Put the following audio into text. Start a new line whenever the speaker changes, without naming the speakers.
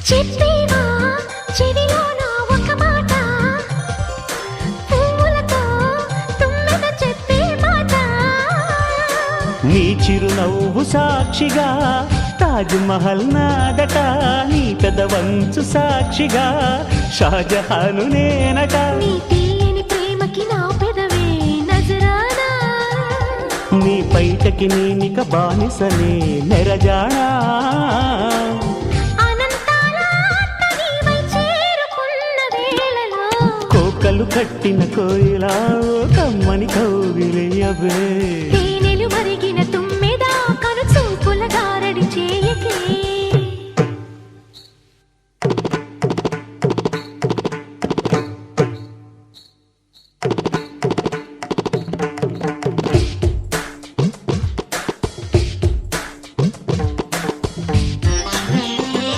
చెప్పేవా చెవిలోన ఒక మాట, పువ్వులతో తుమ్మెద చెప్పే మాట.
నీ చిరునవ్వు సాక్షిగా తాజ్ మహల్ నాదట, నీ పెదవంచు సాక్షిగా షాజహాను నేనట.
నీ తీయని ప్రేమకి నా పెదవే నజరానా,
నీ పైటకి నేనిక బానిసనే నెరజాడా.
అనంతాల ఆత్మ నీవై చేరుకున్న వేళలో
కోకలు కట్టిన కోయిలా కమ్మని కౌగిలియవే.